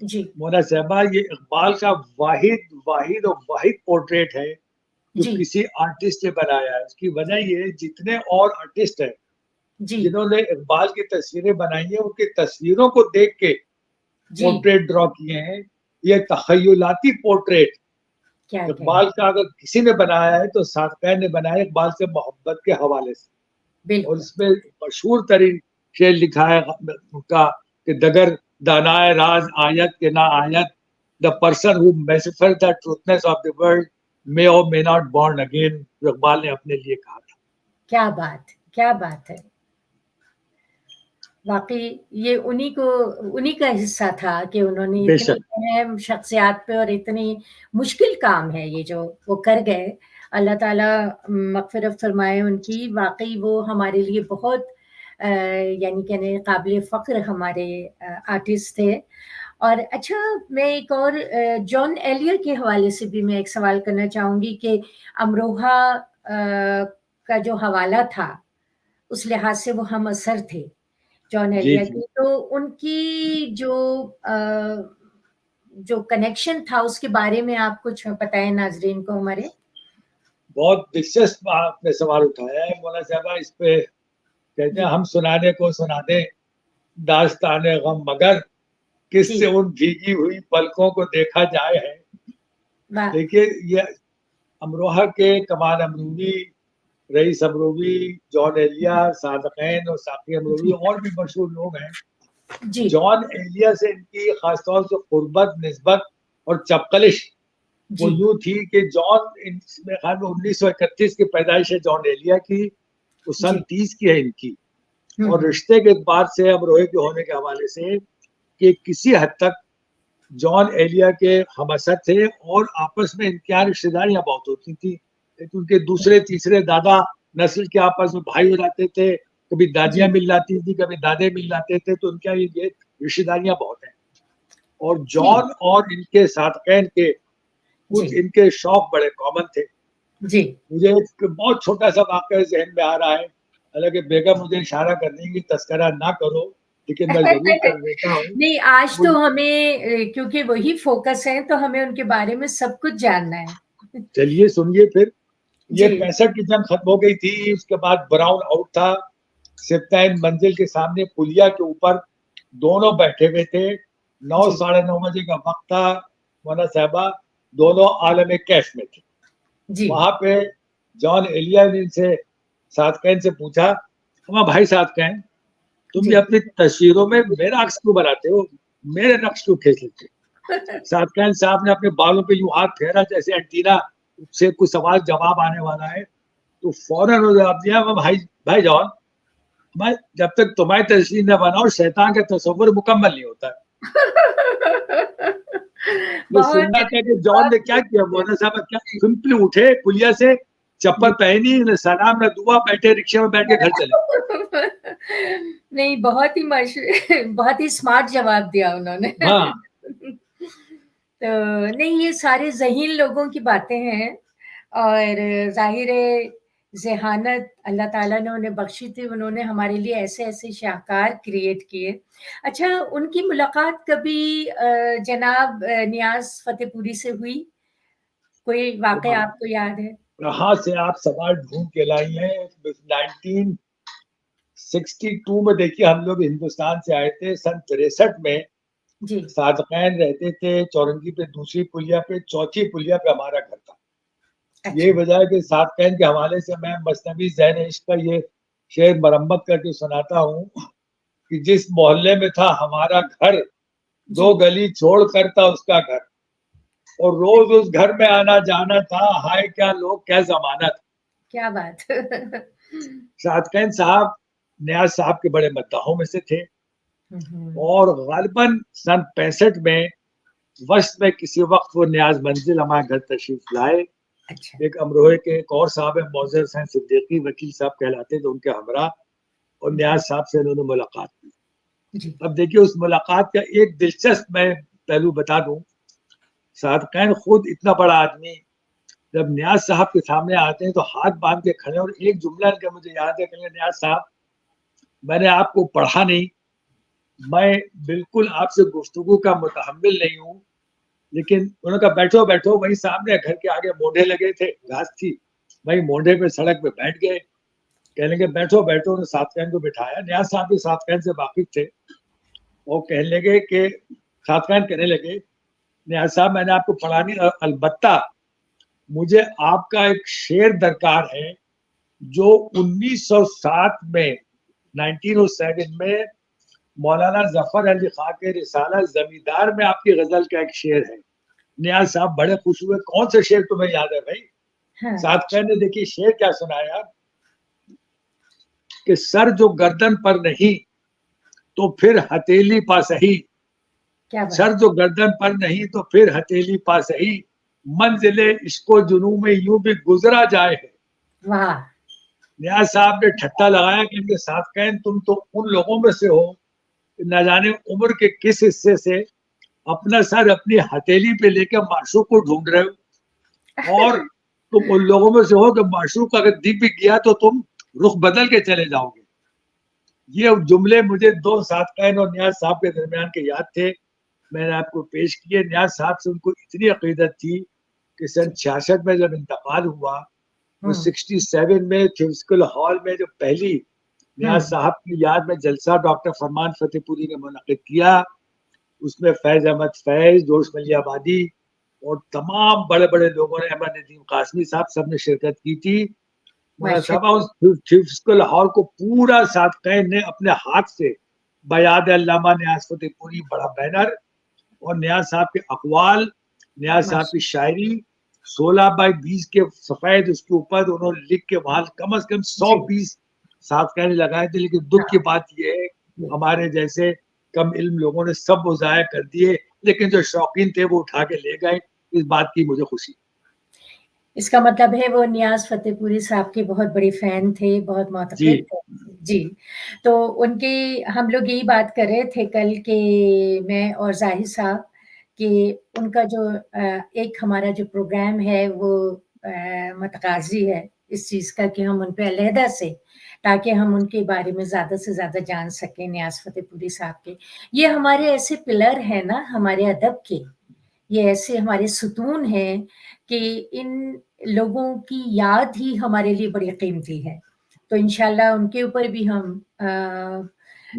जी, मोना साहिबा, ये इकबाल का वाहिद पोर्ट्रेट है, जो जी, किसी आर्टिस्ट ने बनाया है। उसकी वजह ये है, जितने और आर्टिस्ट हैं, जी, जिन्होंने इकबाल की तस्वीरें बनाई हैं, उनकी तस्वीरों को देख के जी, पोर्ट्रेट ड्रॉ किए हैं। ये तख़य्युलाती पोर्ट्रेट क्या कहें? इकबाल का अगर किसी ने बनाया है, तो सादक़ैन ने बनाया है, इकबाल से मोहब्बत के हवाले से। और बिल्कुल, इसमें मशहूर तरीन शेर लिखा है उनका, कि दगर दानाए राज आयत के ना आयत, the person who may suffer the truthness of the world may or may not born again, जो इकबाल ने अपने लिए कहा था। क्या बात है, क्या बात है! वाक़ई ये उन्हीं का हिस्सा था कि उन्होंने इतनी बेशक। अहम शख्सियत पे और इतनी मुश्किल काम है ये जो वो कर गए। अल्लाह ताला मग़फ़िरत फ़रमाए उनकी। वाक़ई वो हमारे लिए बहुत यानी कहने काबिल फ़ख्र हमारे आर्टिस्ट थे। और अच्छा, मैं एक और जॉन एलियर के हवाले से भी मैं एक सवाल करना चाहूँगी कि अमरोहा का जो हवाला था, उस लिहाज़ से वो हम असर थे। जॉन जी, एलिया जी। की, तो उनकी जो कनेक्शन था उसके बारे में आप कुछ बताएँ नाज़रीन को हमारे? बहुत दिलचस्प आपने सवाल उठाया है मौलाना साहबा। इस पे कहते हैं, जी, हम सुनाने को सुना दें दास्ताने गम, मगर किससे जी, उन भीगी हुई पलकों को देखा जाए है। वाह! देखिए, ये अमरोहा के कमाल अमरूवी, रईस अमरूवी, जॉन एलिया, सादक़ैन और साक़ी अमरूवी, जी, और भी मशहूर लोग हैं। जी, जॉन एलिया से इनकी ख़ासतौर से क़ुर्बत, निस्बत और चपकलिश वो जी, यूँ थी कि जॉन, इन मेरे ख़्याल में 1931 की पैदाइश है जॉन एलिया की, वो सन जी। 30 की है इनकी। हुँ, और हुँ। रिश्ते के एतबार से, अमरोहे के होने के हवाले से, कि किसी हद तक जॉन एलिया के हमअसर थे, और आपस में इनके यहाँ रिश्तेदारियाँ बहुत होती थी। एक उनके दूसरे, तीसरे दादा नस्ल के आपस में भाई हो जाते थे, कभी दादियाँ जी, मिल जाती थी, कभी दादे मिल जाते थे, तो उनके यहाँ ये रिश्तेदारियाँ बहुत हैं। और जी, जॉन और इनके साथकैन के कुछ जी, इनके शौक बड़े कॉमन थे। जी, मुझे एक बहुत छोटा-सा वाक़या ज़हन में आ रहा है। हालांकि बेगम मुझे इशारा कर रही है कि तस्करा ना करो, लेकिन मैं जरूर कर देता हूँ। नहीं, आज तो हमें क्योंकि वही फोकस है तो हमें उनके बारे में सब कुछ जानना है। चलिए सुनिए फिर। ये जी 65 की जंग खत्म हो गई थी, उसके बाद ब्राउन आउट था। सिप्ताइन मंजिल के सामने पुलिया के ऊपर दोनों बैठे हुए थे। 9 जी साढ़े 9 बजे का वक्त था। मोना साहबा दोनों आलम कैफ में थे। जी वहां पे जॉन एलिया ने इनसे सादकैन से पूछा, हमारा भाई सादकैन, तुम जी ये अपनी तस्वीरों में मेरा अक्स क्यों बनाते हो, मेरे नक्श क्यों खींच लेते हो? सादकैन साहब ने अपने बालों पे यूं हाथ फेरा जैसे एंटीना से कुछ सवाल जवाब आने वाला है, तो फौरन उन्होंने जवाब दिया, मैं भाई भाई जॉन, मैं जब तक तुम्हारी तस्वीर न बनाओ शैतान का तस्वुर मुकम्मल नहीं होता। ये बहुत सुनना था कि जॉन ने क्या किया। मौलाना साहब क्या सिंपली उठे पुलिया से, चप्पल पहनी, न सलाम न दुआ, बैठे रिक्शे में बैठ के घर चले। नहीं, बहुत ही बहुत ही स्मार्ट जवाब दिया उन्होंने। हाँ तो नहीं, ये सारे ज़हीन लोगों की बातें हैं और ज़ाहिर है ज़हानत अल्लाह ताला ने उन्हें बख्शी थी, उन्होंने हमारे लिए ऐसे-ऐसे शाहकार क्रिएट किए। अच्छा, उनकी मुलाकात कभी जनाब नियाज़ फ़तेहपुरी से हुई? कोई वाक़या आपको याद है? कहाँ से आप सवाल ढूंढ के लाई हैं। 1962 में देखिए हम लोग हिंदुस्तान से आए थे। सन 63 में जी, सादकैन रहते थे चौरंगी पे, दूसरी पुलिया पे, चौथी पुलिया पे हमारा घर था। यही अच्छा। वजह है कि सादकैन के हवाले से मैं मसनवी ज़ैन इश्क का ये शेर मरम्मत करके सुनाता हूँ कि जिस मोहल्ले में था हमारा घर, जी, 2 गली छोड़ कर था उसका घर, और रोज उस घर में आना जाना था, हाय क्या लोग क्या जमाना था। क्या बात! सादकैन साहब नियाज साहब के बड़े मद्दाहों में से थे, हुँ, हुँ। और गालिबन सन 65 में वस्त में किसी वक्त वो नियाज मंजिल हमारे घर तशरीफ लाए। अच्छा, एक अमरोहे के एक और साहब है, मौजर हुसैन सिद्दीकी, वकील साहब कहलाते थे, उनके हमरा, और जी, नियाज साहब से उन्होंने मुलाकात की। जी, अब देखिए उस मुलाकात का एक दिलचस्प मैं पहलू बता दूं। सादकैन खुद इतना बड़ा आदमी जब नियाज साहब के सामने आते हैं तो हाथ बांध के खड़े, और एक जुमला इनका मुझे याद है, कहेंगे नियाज साहब, मैंने आपको पढ़ा नहीं, मैं बिल्कुल आपसे गुफ्तगू का मुतहम्मिल नहीं हूँ, लेकिन उन्होंने कहा बैठो बैठो, वही सामने घर के आगे मोढ़े लगे थे, घास थी, वही मोढ़े पे सड़क पे बैठ गए। कहने लगे बैठो बैठो, उन्होंने सादकैन को बिठाया। नियाज साहब भी सादकैन से वाकिफ थे। वो कहने लगे कि सादकैन कहने लगे, नियाज साहब मैंने आपको पढ़ा नहीं, अलबत्ता मुझे आपका एक शेर दरकार है जो 1907 में 1907 में मौलाना जफर अली खां के रिसाला जमींदार में आपकी गजल का एक शेर है। नियाज साहब बड़े खुश हुए, कौन सा शेर तुम्हें याद है भाई? हाँ, सादकैन ने देखिए शेर क्या सुनाया कि सर जो गर्दन पर नहीं तो फिर हथेली पा सही, क्या बात! सर जो गर्दन पर नहीं तो फिर हथेली पा सही, मंजिले इसको जुनू में यूं भी गुजरा जाए है। वाह! नियाज साहब ने ठट्टा लगाया कि इनके सादकैन तुम तो उन लोगों में से हो, न जाने उम्र के किस हिस्से से अपना सर अपनी हथेली पे लेकर माशूक को ढूंढ रहे हो, और तुम उन लोगों में से हो कि माशूक अगर दिख भी गया तो तुम रुख बदल के चले जाओगे। ये जुमले मुझे दो सादकैन और नियाज साहब के दरमियान के याद थे, मैंने आपको पेश किए। नियाज साहब से उनको इतनी अकीदत थी कि सन जी, 66 में जब इंतकाल हुआ, वो हुँ, 67 में थियोसफिकल हॉल में जो पहली हुँ, नियाज साहब की याद में जलसा डॉक्टर फरमान फतेहपुरी ने मुनक़िद किया, उसमें फैज अहमद फैज, जोश मलियाबादी और तमाम बड़े बड़े लोगों ने, अहमद नदीम कासमी साहब सब ने शिरकत की थी। मुनासबा माशाअल्लाह, उस थियोसफिकल हॉल को पूरा सादकैन ने अपने हाथ से बयाद अल्लामा नियाज फतेहपुरी बड़ा बैनर, और नियाज साहब के अकवाल, नियाज साहब माश की शायरी 16 बाई 20 के सफेद उसके ऊपर उन्होंने लिख के वहां कम से कम 100 जी, पीस सादकैन लगाए थे। लेकिन दुख की हाँ, बात यह है जी। हमारे जैसे कम इल्म लोगों ने सब वो जाया कर दिए, लेकिन जो शौकीन थे वो उठा के ले गए। इस बात की मुझे खुशी। इसका मतलब है वो नियाज़ फ़तेहपुरी साहब के बहुत बड़े फ़ैन थे, बहुत जी मुअत्तक़िद थे। जी, तो उनकी हम लोग यही बात कर रहे थे कल कि मैं और ज़ाहिद साहब कि उनका जो एक हमारा जो प्रोग्राम है वो मतक़ाज़ी है इस चीज़ का कि हम उन पे अलहदा से ताकि हम उनके बारे में ज़्यादा से ज़्यादा जान सकें, नियाज़ फ़तेहपुरी साहब के। ये हमारे ऐसे पिलर हैं ना हमारे अदब के, ये ऐसे हमारे सुतून हैं कि इन लोगों की याद ही हमारे लिए बड़ी कीमती है। तो इंशाल्लाह उनके ऊपर भी हम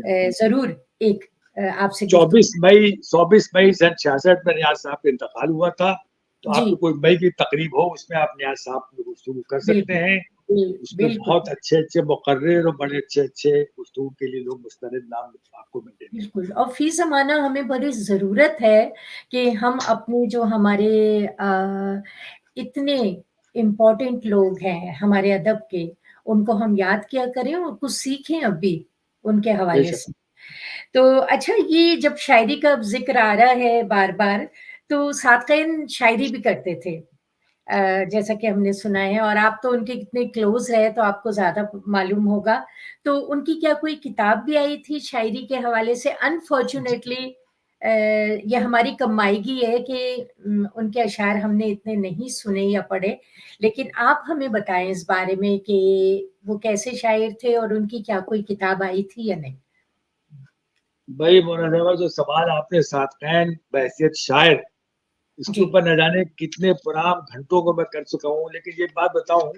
ज़रूर एक आपसे गुफ्तगू 24 मई सन 66 में नियाज़ साहब का इंतकाल हुआ था, तो जी, आपकी कोई मई की तकरीब हो उसमें आप नियाज़ साहब से गुफ्तगू कर सकते बिल्कुल, हैं। उसमें बिल्कुल, बहुत अच्छे-अच्छे मुकर्रिर और बड़े अच्छे-अच्छे गुफ्तगू के लिए लोग मुस्तनिद नाम आपको मिलेंगे। बिल्कुल और फ़ी ज़माना हमें बड़ी ज़रूरत है कि हम अपने जो हमारे इतने इम्पोर्टेंट लोग हैं हमारे अदब के, उनको हम याद किया करें और कुछ सीखें अब भी उनके हवाले बेशक। से। तो अच्छा ये जब शायरी का अब ज़िक्र आ रहा है बार-बार, तो साक़िन शायरी भी करते थे। जैसा कि हमने सुना है और आप तो उनके कितने क्लोज़ रहे तो आपको ज़्यादा मालूम होगा। तो उनकी क्या कोई किताब भी आई थी शायरी के हवाले से? अनफॉर्च्यूनेटली ये हमारी कमाईगी है कि उनके अशआर हमने इतने नहीं सुने या पढ़े। लेकिन आप हमें बताएँ इस बारे में कि वो कैसे शायर थे और उनकी क्या कोई किताब आई थी या नहीं? भाई मुनव्वर जो सवाल आपने सातकैन बहैसियत शायर, इसके जी, ऊपर न जाने कितने पुरान घंटों को मैं कर चुका हूँ, लेकिन ये बात बताऊँ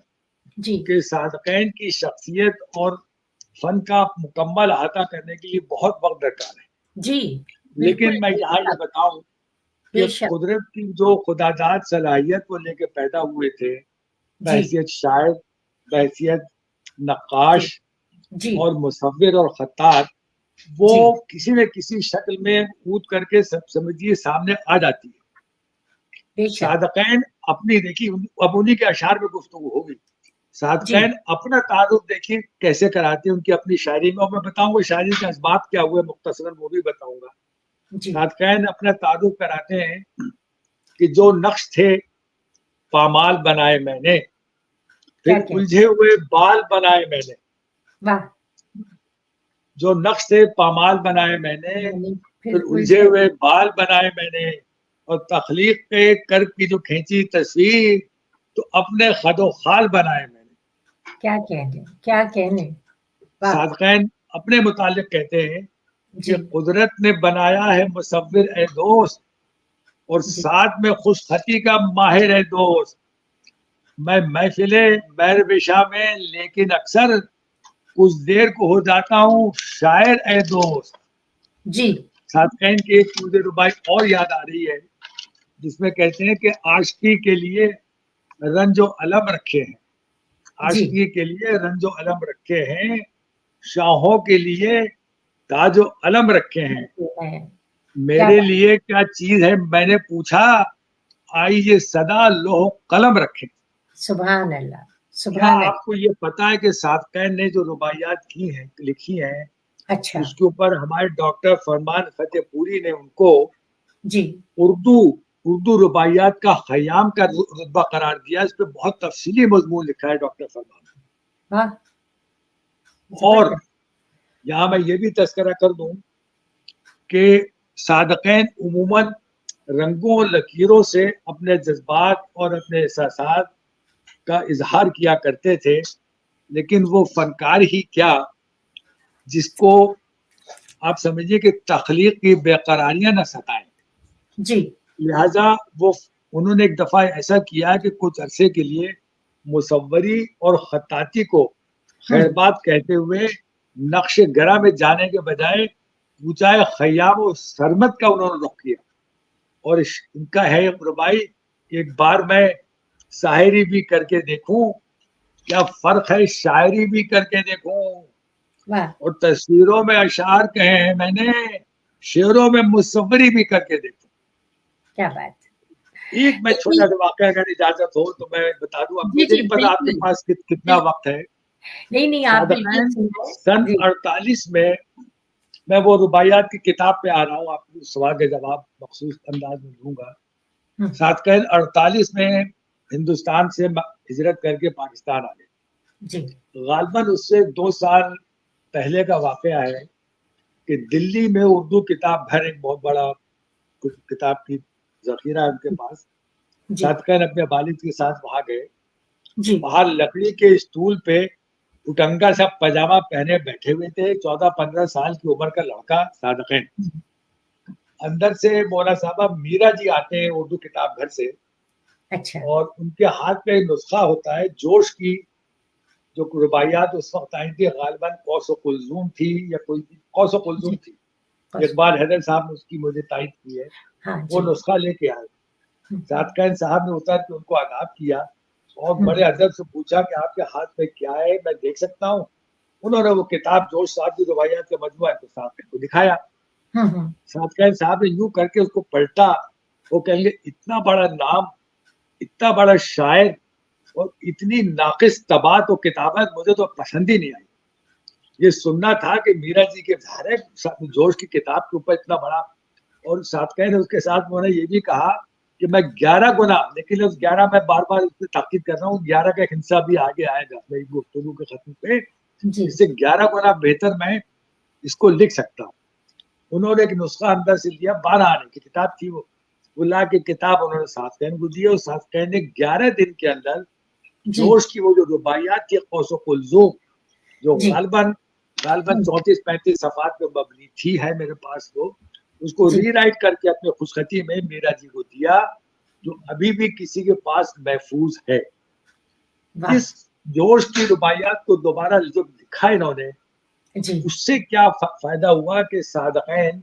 जी, कि सातकैन की शख्सियत और फ़न का मुकम्मल अहाता करने के लिए बहुत वक़्त दरकार है। जी, बिल्कुल लेकिन मैं यहाँ ये बेशक, बताऊँ कि बेशक। कुदरत की जो खुदादाद सलाहियत को लेके पैदा हुए थे, जी, बहैसियत शायर, बहैसियत जी, नक्काश जी, और मुसव्विर और खत्तात, वो जी, किसी न किसी शक्ल में कूद करके सब समझिए सामने आ जाती है। बेशक। सादक़ैन अपनी देखिए अब उन्हीं के अशआर में गुफ्तगू होगी। जी, सादक़ैन अपना तारुफ़ देखिए कैसे कराते हैं उनकी अपनी शायरी में और मैं बताऊँगा शायरी के असबाब क्या हुए मुख्तसरन वो भी बताऊँगा। जी, सादक़ैन अपना तारुफ़ कराते हैं कि जो नक्श थे पामाल बनाए मैंने, क्या फिर कहते उलझे हुए बाल बनाए मैंने। वाह! जो नक्श थे पामाल बनाए मैंने, मैंने फिर फिर उलझे उलझे हुए बाल बनाए मैंने और तख्लीक के कर्ब की जो खींची तस्वीर, तो अपने खदो-खाल बनाए मैंने। क्या कहने क्या कहने, वाह! सादक़ैन अपने मुतालिक कहते हैं कि जी, कुदरत ने बनाया है मुसव्विर ए दोस्त और जी, साथ में खुशखती का माहिर है दोस्त। मैं महफ़िले मेहरबिशा में लेकिन अक्सर कुछ देर को हो जाता हूँ शायर ए दोस्त। जी, सादक़ैन की एक मुझे रुबाई और याद आ रही है, जिसमें कहते हैं कि आशिकी के लिए रंजो अलम रखे हैं, जी, आशिकी के लिए रंजो अलम रखे हैं, शाहों के लिए ताजो अलम रखे हैं। लगते हैं, क्या मेरे बात लिए क्या चीज़ है मैंने पूछा, आइए सदा लोह कलम रखें। सुभान अल्लाह, क्या सुभान अल्लाह। आपको ये पता है कि सादक़ैन ने जो रुबाइयात की हैं, लिखी हैं, अच्छा, उसके ऊपर हमारे डॉक्टर फरमान फ़तेहपुरी ने उनको जी, उर्दू उर्दू रुबाइयात का ख़य्याम का रुतबा करार दिया। इस पे बहुत तफ़सीली मज़मून लिखा है डॉक्टर फरमान ने। वाह! और ज़बरदस्त। यहाँ मैं ये भी तज़किरा कर दूँ कि सादक़ैन उमूमन रंगों और लकीरों से अपने जज़्बात और अपने एहसासात का इज़हार किया करते थे, लेकिन वो फ़नकार ही क्या, जिसको आप समझिए कि तख़लीक़ की बेक़रारियाँ ना सताएँ। जी, लिहाज़ा वो उन्होंने एक दफ़ा ऐसा किया कि कुछ अरसे के लिए मुसव्वरी और ख़त्ताती को हुँ, खैरबाद कहते हुए नक्श-ए-गरा में जाने के बजाय कूचाए ख़य्याम व सरमद का उन्होंने रुख किया। और इनका है रुबाई, एक बार मैं शायरी भी करके देखूँ, क्या फ़र्क है शायरी भी करके देखूँ। वाह! और तस्वीरों में अशआर कहे हैं मैंने, शेरों में मुसव्वरी भी करके देखूँ। क्या बात! एक मैं देखिए छोटा-सा वाक़या अगर इजाज़त हो तो मैं बता दूँ, अब जी, मुझे जी, नहीं पता आपके बिल्कुल, पास कितना बिल्कुल। वक़्त है। नहीं, नहीं, आप बिल्कुल सादक़ैन सुनाएँ। सन जी, 48 में मैं वो रुबाइयात की किताब पे आ रहा हूँ, आपके उस सवाल के जवाब मख़सूस अंदाज़ में दूँगा। हुँ, सादक़ैन 48 में हिंदुस्तान से हिजरत करके पाकिस्तान आ गए। जी, ग़ालिबन उससे 2 साल पहले का वाक़या है कि दिल्ली में उर्दू किताब घर एक बहुत बड़ा किताब की ज़ख़ीरा है उनके जी, पास। जी, सादक़ैन अपने वालिद के साथ वहाँ गए। जी, बाहर लकड़ी के स्टूल पे उटंगा सा पजामा पहने बैठे हुए थे, 14-15 साल की उम्र का लड़का सादक़ैन। अंदर से मौलाना साहबा मीरा जी आते हैं उर्दू किताब घर से, अच्छा, और उनके हाथ में नुस्खा होता है जोश की, जो रुबाइयात उस वक़्त आई थी, ग़ालिबन कौस व कुलज़ूम थी या कोई कौस व कुलज़ूम जी, थी। बस इकबाल हैदर साहब ने उसकी मुझे तारीफ़ की है। हाँ वो जी। नुस्खा लेके आए। हुँ, सादक़ैन साहब ने उतर के उनको आदाब किया और हुँ, बड़े अदब से पूछा कि आपके हाथ में क्या है, मैं देख सकता हूँ? उन्होंने वो किताब जोश साहब की रुबाइयात का मजमूआ है तो सादक़ैन को दिखाया। हुँ, हुँ, सादक़ैन साहब ने यूँ करके उसको पलटा, वो कहेंगे इतना बड़ा नाम, इतना बड़ा शायर और इतनी नाक़िस तबात और किताबत मुझे तो पसंद ही नहीं आई। ये सुनना था कि मीरा जी के ज़ाहिर है जोश की किताब के ऊपर इतना बड़ा, और सादक़ैन उसके साथ उन्होंने ये भी कहा कि मैं 11 गुना, लेकिन उस 11 मैं बार-बार उस पे ताकीद कर रहा हूँ, 11 का एक हिस्सा भी आगे आएगा मेरी गुफ्तगू के ख़त्म पे, जी, इससे 11 गुना बेहतर मैं इसको लिख सकता हूँ। उन्होंने एक नुस्खा अंदर से दिया, 12 आने की किताब थी वो। वो ला के किताब उन्होंने सादक़ैन को दी और सादक़ैन ने 11 दिन के अंदर जी, जोश की वो जो रुबाइयात थी कौस व कुलज़ूम, जो जी, ग़ालिबन हुँ, 34-35 सफ़हात पे मबनी थी, है मेरे पास वो, उसको जी, रीराइट करके अपने खुशख़ती में मीरा जी को दिया, जो अभी भी किसी के पास महफ़ूज़ है। वाह! इस जोश की रुबाइयात को दोबारा जब लिखा इन्होंने, जी, उससे क्या फ़ायदा हुआ कि सादक़ैन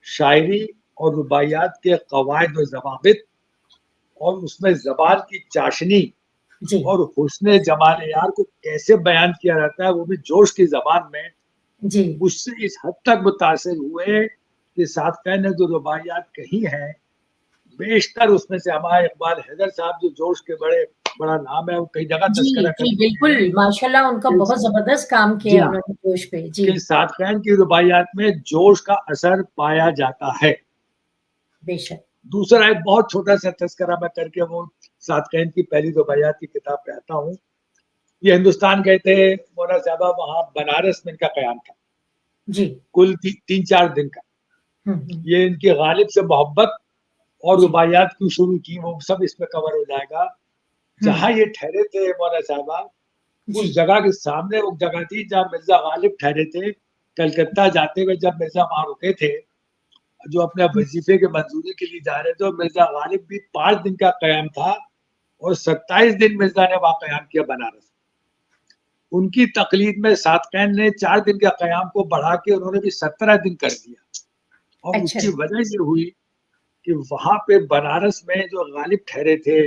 शायरी और रुबाइयात के कवायद व ज़वाबित और उसमें ज़बान की चाशनी जी, और हुस्न जमाल यार को कैसे बयान किया जाता है, वो भी जोश की ज़बान में, जी, उससे इस हद तक मुतासिर हुए कि सादक़ैन ने जो रुबाइयात कही हैं, बेशतर उसमें से हमारे इकबाल हैदर साहब जो जोश के बड़ा नाम है, वो कई जगह जी, तज़किरा कर जी, चुके बिल्कुल, हैं माशाल्लाह उनका कि बहुत ज़बरदस्त काम किया जी है हाँ, उन्होंने जोश पे। जी, कि सादक़ैन की रुबाइयात में जोश का असर पाया जाता है। बेशक। दूसरा एक बहुत छोटा-सा तज़किरा मैं करके वो सादक़ैन की पहली रुबाइयात की किताब पे आता हूँ। ये हिंदुस्तान गए थे, मौलाना साहबा वहाँ बनारस में इनका क़याम था, जी, कुल 3-4 दिन का। हुँ, हुँ, ये इनकी ग़ालिब से मोहब्बत और जी, रुबाइयात क्यों शुरू की, वो सब इसमें कवर हो जाएगा। हुँ, जहाँ ये ठहरे थे मौलाना साहबा, जी, उस जगह के सामने वो जगह थी जहाँ मिर्ज़ा ग़ालिब ठहरे थे। कलकत्ता जाते हुए जब मिर्ज़ा वहाँ रुके थे, जो अपने हुँ, वज़ीफ़े की मंज़ूरी के लिए जा रहे थे, और मिर्ज़ा ग़ालिब भी 5 दिन का क़याम था और 27 दिन मिर्ज़ा ने वहाँ क़याम किया बनारस। उनकी तक़लीद में सादक़ैन ने 4 दिन का क़याम को बढ़ा के उन्होंने भी 17 दिन कर दिया, और अच्छा, उसकी वजह ये हुई कि वहाँ पे बनारस में जो ग़ालिब ठहरे थे,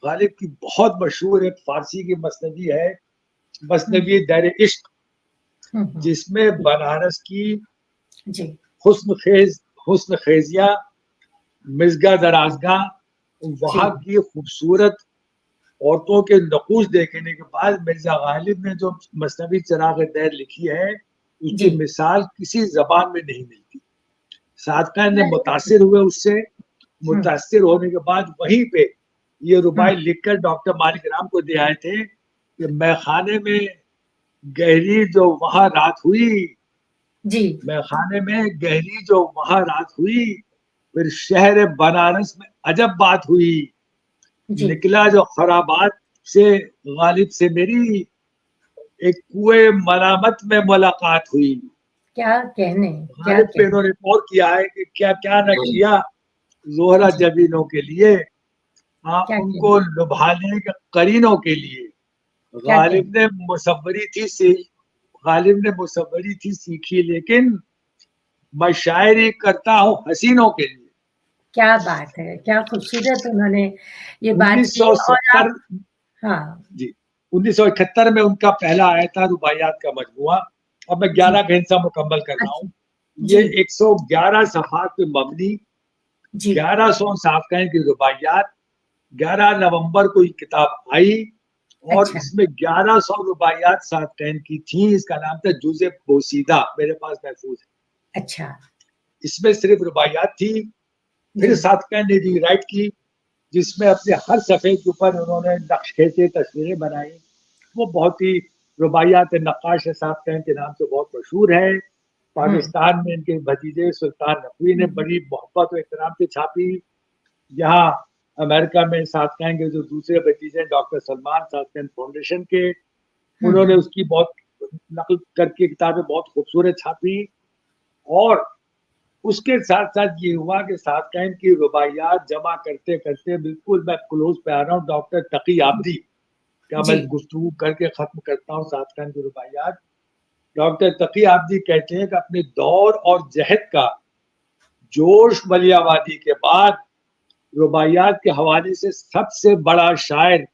ग़ालिब की बहुत मशहूर एक फ़ारसी की मसनवी है, हुँ, मसनवी दर-ए-इश्क, हुँ, हुँ, जिसमें जी, बनारस की जी, हुस्न ख़ेज़िया, मिज़गा दराज़गाह, वहाँ जी, की खूबसूरत औरतों के नकूश देखने के बाद मिर्ज़ा ग़ालिब ने जो मसनवी चिराग-ए-दर लिखी है, उसकी जी, मिसाल किसी ज़बान में नहीं मिलती। सादक़ैन ने अरे! मुतासिर हुए उससे, हुँ, मुतासिर होने के बाद वहीं पे ये हुँ, रुबाई लिखकर डॉक्टर मालिक राम को दे आए थे कि मैख़ाने में गहरी जो वहाँ रात हुई, जी, मैख़ाने में गहरी जो वहाँ रात हुई, फिर शहर बनारस में अजब बात हुई। जी, निकला जो खराबात से ग़ालिब से मेरी, एक कुएँ मलामत में मुलाकात हुई। क्या कहने, क्या ग़ालिब पे कहने। इन्होंने गौर किया है कि क्या-क्या न किया ज़ोहरा जी, जबीनों के लिए, हाँ, क्या कहने, उनको लुभाने के करीनों के लिए। क्या कहने। ग़ालिब ने मुसव्वरी थी सी ग़ालिब ने मुसव्वरी थी सीखी, लेकिन मैं शायरी करता हूँ हसीनों के लिए। क्या बात है! क्या खूबसूरत उन्होंने ये बात की और आप 1970 हाँ, जी, 1971 में उनका पहला आया था रुबाइयात का मजमूआ। अब मैं जी, 11 का हिस्सा मुकम्मल कर रहा अच्छा, हूँ। ये जी, 111 सफ़हात पे मबनी जी, 1100 साफ़िकीन की रुबाइयात, 11 नवंबर को ये किताब आई और अच्छा, इसमें 1100 रुबाइयात साफ़िकीन की थीं। इसका नाम था जुज़े पोशीदा, मेरे पास महफ़ूज़ है। अच्छा, इसमें सिर्फ़ रुबाइयात थी, जी, फिर साफ़िकीन ने रीराइट की, जिसमें अपने हर सफ़े के ऊपर उन्होंने नक्श खींचे, तस्वीरें बनाई। वो बहुत ही रुबाइयात नक्काश साफ़िकीन के नाम से बहुत मशहूर है। हुँ, पाकिस्तान में इनके भतीजे सुल्तान नक़वी ने हुँ, बड़ी मोहब्बत और एहतराम से छापी। यहाँ अमेरिका में साफ़िकीन के जो दूसरे भतीजे हैं, डॉक्टर सलमान साफ़िकीन फाउंडेशन के, उन्होंने उसकी बहुत नकल करके किताबें बहुत खूबसूरत छापी। और उसके साथ-साथ ये हुआ कि सातकैन की रुबाइयात जमा करते-करते बिल्कुल मैं क्लोज़ पे आ रहा हूँ डॉक्टर तकी आबदी का मैं जी, गुफ्तगू करके ख़त्म करता हूँ सातकैन की रुबाइयात। डॉक्टर तकी आबदी कहते हैं कि अपने दौर और जहद का जोश मलियावादी के बाद रुबाइयात के हवाले से सबसे बड़ा शायर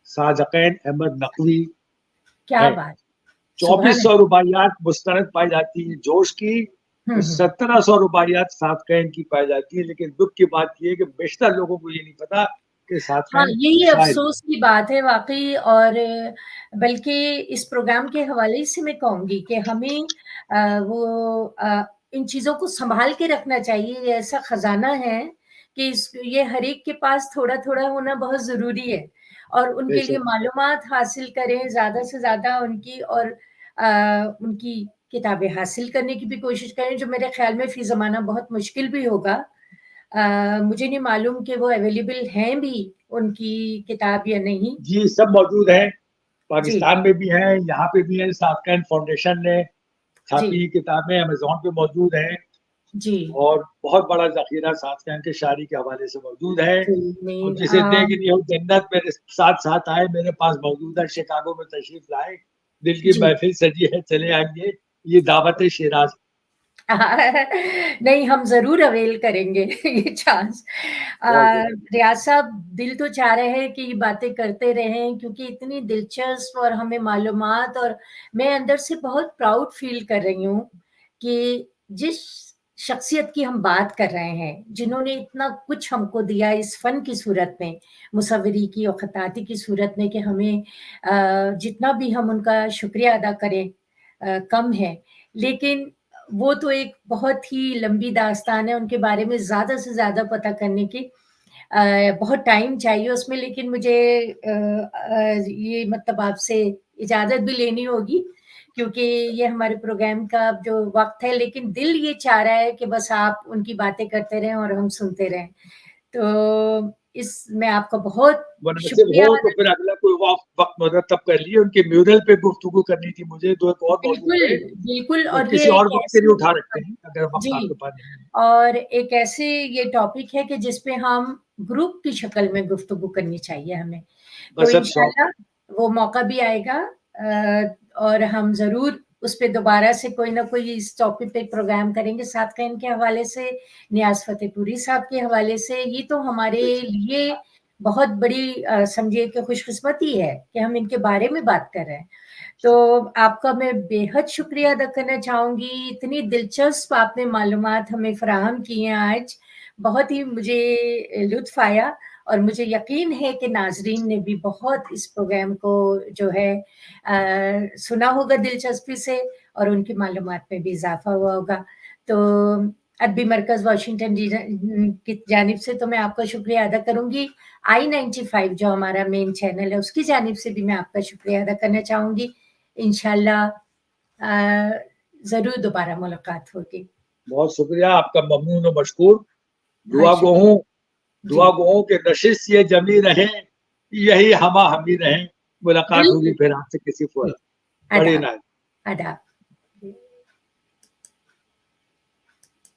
सादक़ैन अहमद नकवी क्या है। बात! सुभान 2400 रुबाइयात मुस्तरद पाई जाती हैं जोश की, हुँ, तो हुँ। 1700 रुबाइयात सातकैन की पाई जाती है। लेकिन दुःख की बात ये है कि बेशतर लोगों को ये नहीं पता कि हाँ, सातकैन यही शायर अफ़सोस की बात है वाक़ई। और बल्कि इस प्रोग्राम के हवाले से मैं कहूँगी कि हमें इन चीज़ों को सँभाल के रखना चाहिए। ये ऐसा ख़ज़ाना है कि ये हर एक के पास थोड़ा-थोड़ा होना बहुत ज़रूरी है, और उनके लिए बेशक मालूमात हासिल करें ज़्यादा से ज़्यादा उनकी, और उनकी किताबें हासिल करने की भी कोशिश करें, जो मेरे ख़्याल में फ़ी ज़माना बहुत मुश्किल भी होगा। मुझे नहीं मालूम कि वो अवेलेबल हैं भी उनकी किताब या नहीं। जी, सब मौजूद हैं। जी, पाकिस्तान में भी हैं, यहाँ पे भी हैं। सातकैन फाउंडेशन ने छापी जी, किताबें अमेज़न पे मौजूद हैं। जी। और बहुत बड़ा ज़ख़ीरा सातकैन के शायरी के हवाले से मौजूद है। और मीन जिसे देखनी हो जन्नत मेरे साथ-साथ आए, मेरे पास मौजूद है, शिकागो में तशरीफ़ लाए, दिल की जी। महफ़िल सजी है, चले आइए, ये दावत शिराज़। नहीं, हम ज़रूर अवेल करेंगे ये चांस। बहुत-बहुत रियाज़ साहब, दिल तो चाह रहे हैं कि ये बातें करते रहें, क्योंकि इतनी दिलचस्प और हमें मालूमात, और मैं अंदर से बहुत प्राउड फ़ील कर रही हूँ कि जिस शख़्सियत की हम बात कर रहे हैं, जिन्होंने इतना कुछ हमको दिया इस फ़न की सूरत में, मुसव्विरी की और ख़त्ताती की सूरत में, कि हमें जितना भी हम उनका शुक्रिया अदा करें कम है। लेकिन वो तो एक बहुत ही लंबी दास्तान है, उनके बारे में ज़्यादा से ज़्यादा पता करने की बहुत टाइम चाहिए उसमें। लेकिन मुझे ये मतलब आपसे इजाज़त भी लेनी होगी, क्योंकि ये हमारे प्रोग्राम का अब जो वक़्त है, लेकिन दिल ये चाह रहा है कि बस आप उनकी बातें करते रहें और हम सुनते रहें। तो इस मैं आपका बहुत मुनासिब हो शुक्रिया तो अदा। फिर अगला कोई वक़्त मुरतब कर लिए, उनके म्यूरल पे गुफ्तगू करनी थी मुझे, 2 एक और मौजू बिल्कुल, पे, बिल्कुल। तो और ये किसी और एक वक़्त के लिए ऐसी उठा रखते हैं, अगर वक़्त आपके जी, पास नहीं है। और एक ऐसे ये टॉपिक है कि जिस पे हम ग्रुप की शक्ल में गुफ्तगू करनी चाहिए हमें। तो बसत शौक। इंशाल्लाह वो मौका भी आएगा, और हम ज़रूर उस पे दोबारा से कोई ना कोई इस टॉपिक पे प्रोग्राम करेंगे, सातकैन के हवाले से, नियाज़ फ़तेहपुरी साहब के हवाले से। ये तो हमारे बेशक, लिए बहुत बड़ी समझिए कि खुशकिस्मती है कि हम इनके बारे में बात कर रहे हैं। तो आपका मैं बेहद शुक्रिया अदा करना चाहूँगी, इतनी दिलचस्प आपने मालूमात हमें फ़राहम की हैं आज, बहुत ही मुझे लुत्फ़ आया, और मुझे यकीन है कि नाज़रीन ने भी बहुत इस प्रोग्राम को जो है सुना होगा दिलचस्पी से, और उनकी मालूमात में भी इज़ाफ़ा हुआ होगा। तो अदबी मरकज़ वाशिंगटन की जानिब से तो मैं आपका शुक्रिया अदा करूँगी। I-95 जो हमारा मेन चैनल है, उसकी जानिब से भी मैं आपका शुक्रिया अदा करना चाहूँगी। इंशाल्लाह ज़रूर दोबारा मुलाकात होगी। बहुत शुक्रिया आपका ममनून व मशकूर। हाँ, दुआ गो शुक्रिया। हूँ जी, दुआ गो हूँ कि नशिश ये जमी रहें, यही हमा-हमी रहें। मुलाकात होगी बिल्कुल, फिर आपसे किसी जी। फ़ोरम। बड़ी आदाब, इनायत। आदाब।